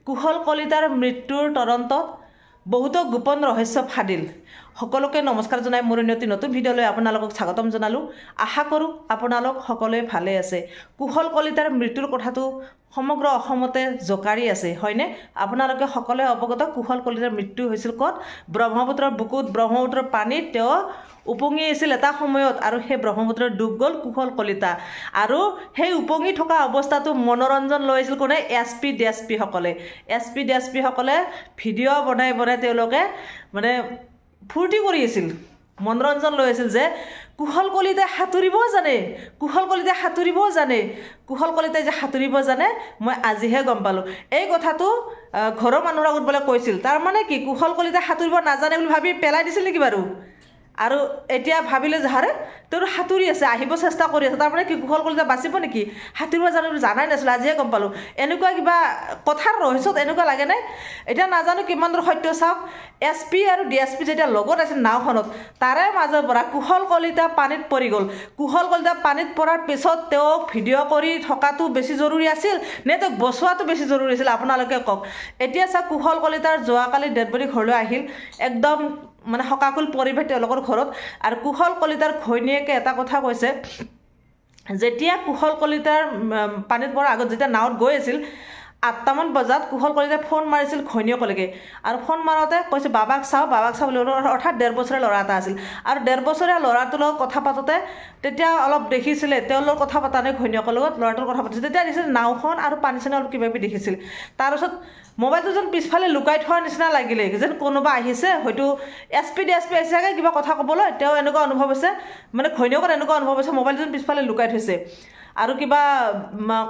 কুশল কলিতাৰ মৃত্যুৰ তদন্তত বহুতো গোপন ৰহস্য ফাদিল। সকলোকে নমস্কাৰ জনাই মোৰ অতি নতুন ভিডিঅ'লৈ আপোনালোকক স্বাগতম জনালোঁ। আশা কৰোঁ আপোনালোক সকলোৱে ভালে আছে। কুশল কলিতাৰ মৃত্যুৰ কথাটো সমগ্ৰ অসমতে জকাৰি আছে, হয়নে? আপোনালোকে সকলোৱে অৱগত। কুশল কলিতাৰ মৃত্যু হৈছিল ক'ত? ব্ৰহ্মপুত্ৰৰ বুকুত, ব্ৰহ্মপুত্ৰৰ পানীত তেওঁ উপঙি আছিল এটা সময়ত, আৰু সেই ব্ৰহ্মপুত্ৰত ডুব গ'ল কুশল কলিতা। আৰু সেই উপঙি থকা অৱস্থাটো মনোৰঞ্জন লৈছিল কোনে? এছ-পি-সকলে ভিডিঅ' বনাই তেওঁলোকে মানে ফূৰ্তি কৰি আছিল, মনোৰঞ্জন লৈ আছিল যে কুশল কলিতাই সাঁতুৰিবও জানে, কুশল কলিতাই সাঁতুৰিবও জানে, কুশল কলিতাই যে সাঁতুৰিব জানে মই আজিহে গম পালোঁ। এই কথাটো ঘৰৰ মানুহৰ আগত বোলে কৈছিল। তাৰমানে কি, কুশল কলিতাই সাঁতুৰিব নাজানে বুলি ভাবি পেলাই দিছিল নেকি বাৰু? আৰু এতিয়া ভাবিলে যে হাৰে তেওঁ সাঁতুৰি আছে, আহিব চেষ্টা কৰি আছে, তাৰমানে কি কুশল কলিতা বাচিব নেকি? সাঁতুৰিব জানে বুলি জানাই নাছিলোঁ, আজিহে গম পালোঁ। এনেকুৱা কিবা কথাৰ ৰহস্যত এনেকুৱা লাগে নাই? এতিয়া নাজানো কিমান দূৰ সত্য। চাওক, এছ-পি আৰু ডি-এছ-পি যেতিয়া লগত আছিল নাওখনত, তাৰে মাজৰ পৰা কুশল কলিতা পানীত পৰি গ'ল। কুশল কলিতা পানীত পৰাৰ পিছত তেওঁক ভিডিঅ' কৰি থকাটো বেছি জৰুৰী আছিল নে তেওঁক বচোৱাটো বেছি জৰুৰী আছিল? আপোনালোকে কওক। এতিয়া চাওক, কুশল কলিতাৰ যোৱাকালি ডেড বডি ঘৰলৈ আহিল, একদম মানে শোকাকুল পৰিৱেশ তেওঁলোকৰ ঘৰত। আৰু কুশল কলিতাৰ ঘৈণীয়েকে এটা কথা কৈছে, যেতিয়া কুশল কলিতাৰ পানীত পৰাৰ আগত যেতিয়া নাৱত গৈ আছিল 8টামান বজাত কুশল কলিতাই ফোন মাৰিছিল ঘৈণীয়েকলৈকে, আৰু ফোন মাৰোঁতে কৈছে বাবাক চাওঁ বুলি, অৰ্থাৎ 1.5 বছৰীয়া ল'ৰা এটা আছিল। আৰু 1.5 বছৰীয়া ল'ৰাটোৰ লগত কথা পাতোতে তেতিয়া অলপ দেখিছিলে, তেওঁৰ লগত কথা পতা নাই ঘৈণীয়েকৰ লগত, ল'ৰাটোৰ কথা পাতিছিল, তেতিয়া দেখিছিল নাওখন আৰু পানী চানী অলপ কিবা কিবি দেখিছিল। তাৰপিছত মোবাইলটো যেন পিছফালে লুকাই থোৱাৰ নিচিনা লাগিলে, যেন কোনোবা আহিছে, হয়তো এছ-পি ডি-এছ-পি আহিছে চাগে কিবা কথা ক'বলৈ। তেওঁ এনেকুৱা অনুভৱ হৈছে, মানে ঘৈণীয়েকৰ এনেকুৱা অনুভৱ হৈছে মোবাইলটো যেন পিছফালে লুকাই থৈছে আৰু কিবা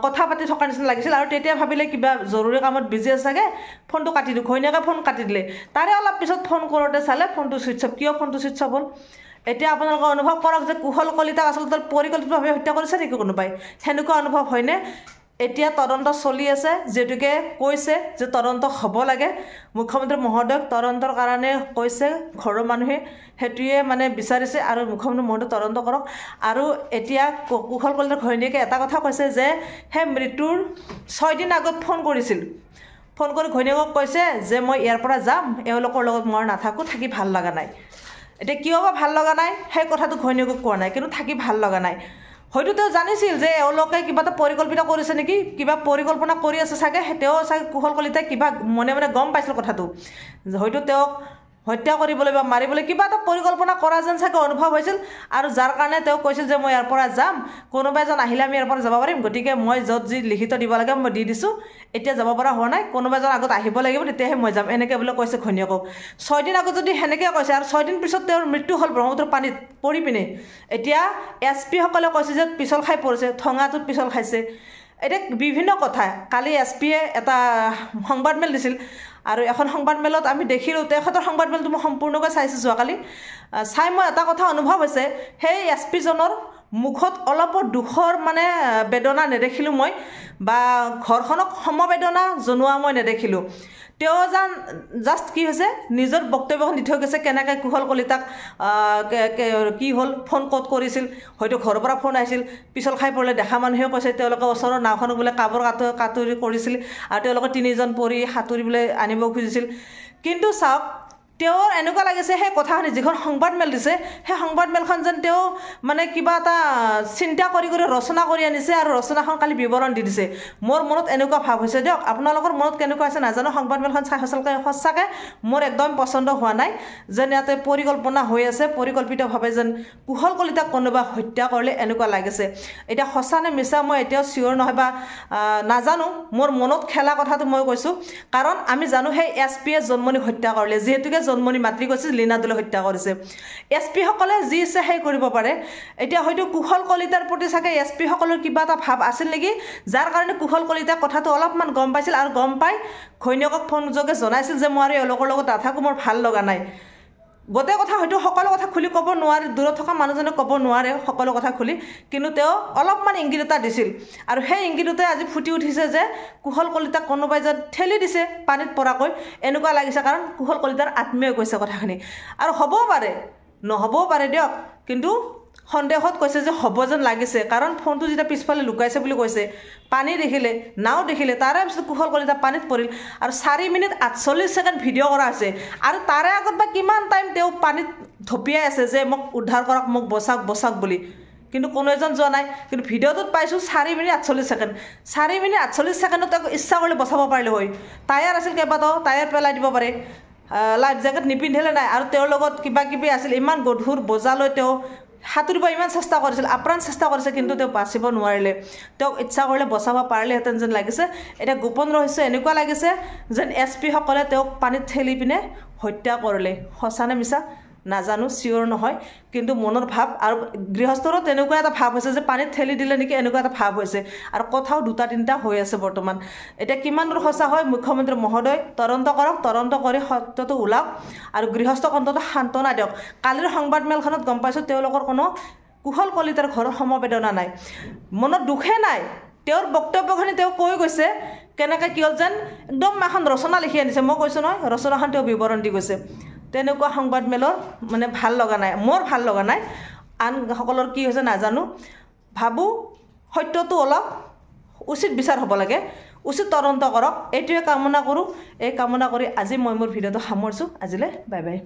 কথা পাতি থকাৰ নিচিনা লাগিছিল। আৰু তেতিয়া ভাবিলে কিবা জৰুৰী কামত বিজি আছে চাগে, ফোনটো কাটি দিওঁ। ঘৈণীয়েকে ফোন কাটি দিলে। তাৰে অলপ পিছত ফোন কৰোঁতে চালে ফোনটো ছুইচ অফ। কিয় ফোনটো ছুইচ অফ হ'ল? এতিয়া আপোনালোকে অনুভৱ কৰক যে কুশল কলিতাক আচলতে পৰিকল্পিতভাৱে হত্যা কৰিছে নেকি কোনোবাই? সেনেকুৱা অনুভৱ হয়নে? এতিয়া তদন্ত চলি আছে, যিহেতুকে কৈছে যে তদন্ত হ'ব লাগে। মুখ্যমন্ত্ৰী মহোদয়ক তদন্তৰ কাৰণে কৈছে ঘৰৰ মানুহে, সেইটোৱে মানে বিচাৰিছে, আৰু মুখ্যমন্ত্ৰী মহোদয় তদন্ত কৰক। আৰু এতিয়া কুশল কলিতাৰ ঘৈণীয়েকে এটা কথা কৈছে যে সেই মৃত্যুৰ 6 দিন আগত ফোন কৰিছিল। ফোন কৰি ঘৈণীয়েকক কৈছে যে মই ইয়াৰ পৰা যাম, এওঁলোকৰ লগত মই নাথাকোঁ, থাকি ভাল লগা নাই। এতিয়া কিয় বা ভাল লগা নাই সেই কথাটো ঘৈণীয়েকক কোৱা নাই, কিন্তু থাকি ভাল লগা নাই। হয়তো তেওঁ জানিছিল যে এওঁলোকে কিবা এটা পৰিকল্পিত কৰিছে নেকি, কিবা পৰিকল্পনা কৰি আছে চাগে। তেওঁ চাগে কুশল কলিতাই কিবা মনে মনে গম পাইছিল কথাটো, হয়তো তেওঁক হত্যা কৰিবলৈ বা মাৰিবলৈ কিবা এটা পৰিকল্পনা কৰা যেন চাগে অনুভৱ হৈছিল। আৰু যাৰ কাৰণে তেওঁ কৈছিল যে মই ইয়াৰ পৰা যাম, কোনোবা এজন আহিলে আমি ইয়াৰ পৰা যাব পাৰিম, গতিকে মই য'ত যি লিখিত দিব লাগে মই দি দিছোঁ, এতিয়া যাব পৰা হোৱা নাই, কোনোবা এজন আগত আহিব লাগিব, তেতিয়াহে মই যাম, এনেকৈ বোলে কৈছে ঘৈণীয়েকক। 6 দিন আগত যদি সেনেকৈ কৈছে, আৰু 6 দিন পিছত তেওঁৰ মৃত্যু হ'ল ব্ৰহ্মপুত্ৰৰ পানীত পৰি পিনে। এতিয়া এছ-পিসকলে কৈছে যে পিছল খাই পৰিছে, ঠঙাটোত পিছল খাইছে। এতিয়া বিভিন্ন কথা। কালি এছ-পিয়ে এটা সংবাদমেল দিছিল, আৰু এখন সংবাদমেলত আমি দেখিলোঁ, তেখেতৰ সংবাদমেলটো মই সম্পূৰ্ণকৈ চাইছোঁ যোৱাকালি। চাই মই এটা কথা অনুভৱ হৈছে, সেই এছ-পিজনৰ মুখত অলপো দুখৰ মানে বেদনা নেদেখিলোঁ মই, বা ঘৰখনক সমবেদনা জনোৱা মই নেদেখিলোঁ। তেওঁ জাষ্ট কি হৈছে, নিজৰ বক্তব্যখন দি থৈ গৈছে, কেনেকৈ কুশল কলিতাক কি হ'ল, ফোন ক'ত কৰিছিল, হয়তো ঘৰৰ পৰা ফোন আহিছিল, পিছল খাই পৰিলে দেখা মানুহেও কৈছে তেওঁলোকে ওচৰৰ নাওখনক বোলে কাবৰ কাটুৰি কৰিছিল, আৰু তেওঁলোকে 3জন পৰি সাঁতুৰিবলৈ আনিব খুজিছিল। কিন্তু চাওক, তেওঁৰ এনেকুৱা লাগিছে সেই কথাখিনি যিখন সংবাদমেল দিছে, সেই সংবাদমেলখন যেন তেওঁ মানে কিবা এটা চিন্তা কৰি ৰচনা কৰি আনিছে, আৰু ৰচনাখন কালি বিৱৰণ দি দিছে। মোৰ মনত এনেকুৱা ভাৱ হৈছে দিয়ক, আপোনালোকৰ মনত কেনেকুৱা আছে নাজানো। সংবাদমেলখন চাই সঁচাকৈ মোৰ একদম পচন্দ হোৱা নাই, যেন ইয়াতে পৰিকল্পনা হৈ আছে, পৰিকল্পিতভাৱে যেন কুশল কলিতাক কোনোবা হত্যা কৰিলে এনেকুৱা লাগিছে। এতিয়া সঁচা নে মিছা মই এতিয়াও চিয়ৰ নহয়, বা নাজানো। মোৰ মনত খেলা কথাটো মই কৈছোঁ, কাৰণ আমি জানো সেই এছ-পিয়ে জন্মনিক হত্যা কৰিলে, যিহেতুকে জন্মনি মাতৃ কৈছিল লীনা দলে হত্যা কৰিছে। এছ-পিসকলে যি ইচ্ছা সেই কৰিব পাৰে। এতিয়া হয়তো কুশল কলিতাৰ প্ৰতি চাগে এছ-পিসকলৰ কিবা এটা ভাৱ আছিল নেকি, যাৰ কাৰণে কুশল কলিতাই কথাটো অলপমান গম পাইছিল, আৰু গম পাই ঘৈণীয়েকক ফোনযোগে জনাইছিল যে মই আৰু এওঁলোকৰ লগত নাথাকোঁ, মোৰ ভাল লগা নাই। গোটেই কথা হয়তো সকলো কথা খুলি ক'ব নোৱাৰে, দূৰত থকা মানুহজনে ক'ব নোৱাৰে সকলো কথা খুলি, কিন্তু তেওঁ অলপমান ইংগিত এটা দিছিল। আৰু সেই ইংগিততে আজি ফুটি উঠিছে যে কুশল কলিতাক কোনোবাই যেন ঠেলি দিছে পানীত পৰাকৈ, এনেকুৱা লাগিছে। কাৰণ কুশল কলিতাৰ আত্মীয়ে কৈছে কথাখিনি, আৰু হ'বও পাৰে নহ'বও পাৰে দিয়ক, কিন্তু সন্দেহত কৈছে যে হ'ব যেন লাগিছে কাৰণ ফোনটো যেতিয়া পিছফালে লুকাইছে বুলি কৈছে পানী দেখিলে নাও দেখিলে তাৰে পিছত কুশল কলিতা পানীত পৰিল আৰু 4 মিনিট 48 ছেকেণ্ড ভিডিঅ' কৰা আছে আৰু তাৰে আগত বা কিমান টাইম তেওঁ পানীত ধপিয়াই আছে যে মোক উদ্ধাৰ কৰক মোক বচাওক বুলি কিন্তু কোনো এজন যোৱা নাই কিন্তু ভিডিঅ'টোত পাইছোঁ 4 মিনিট 48 ছেকেণ্ড 4 মিনিট 48 ছেকেণ্ডত তেওঁক ইচ্ছা কৰিলে বচাব পাৰিলে হয় টায়াৰ আছিল কেইবাটাও টায়াৰ পেলাই দিব পাৰে লাইফ জেকেট নিপিন্ধিলে নাই আৰু তেওঁৰ লগত কিবা কিবি আছিল ইমান গধুৰ বজালৈ তেওঁ সাঁতুৰিব ইমান চেষ্টা কৰিছিল আপ্ৰাণ চেষ্টা কৰিছে কিন্তু তেওঁ বাচিব নোৱাৰিলে তেওঁক ইচ্ছা কৰিলে বচাব পাৰিলেহেঁতেন যেন লাগিছে এতিয়া গোপন ৰহস্য এনেকুৱা লাগিছে যেন SP সকলে তেওঁক পানীত ঠেলি পিনে হত্যা কৰিলে সঁচানে মিছা নাজানো চিয়ৰ নহয় কিন্তু মনৰ ভাৱ আৰু গৃহস্থৰো তেনেকুৱা এটা ভাৱ হৈছে যে পানীত ঠেলি দিলে নেকি এনেকুৱা এটা ভাৱ হৈছে আৰু কথাও 2-3টা হৈ আছে বৰ্তমান এতিয়া কিমান দূৰ সঁচা হয় মুখ্যমন্ত্ৰী মহোদয় তদন্ত কৰক তদন্ত কৰি সত্যটো ওলাওক আৰু গৃহস্থক অন্তত সান্তনা দিয়ক কালিৰ সংবাদমেলখনত গম পাইছোঁ তেওঁলোকৰ কোনো কুশল কলিতাৰ ঘৰৰ সমবেদনা নাই মনত দুখে নাই তেওঁৰ বক্তব্যখিনি তেওঁ কৈ গৈছে কেনেকৈ কি হ'ল যেন একদম এখন ৰচনা লিখি আনিছে মই কৈছোঁ নহয় ৰচনাখন তেওঁ বিৱৰণ দি গৈছে তেনেকুৱা সংবাদমেলৰ মানে ভাল লগা নাই মোৰ ভাল লগা নাই আন সকলৰ কি হৈছে নাজানো ভাবোঁ সত্যটো অলপ উচিত বিচাৰ হ'ব লাগে উচিত তদন্ত কৰক এইটোৱে কামনা কৰোঁ এই কামনা কৰি আজি মই মোৰ ভিডিঅ'টো সামৰিছোঁ আজিলৈ বাই বাই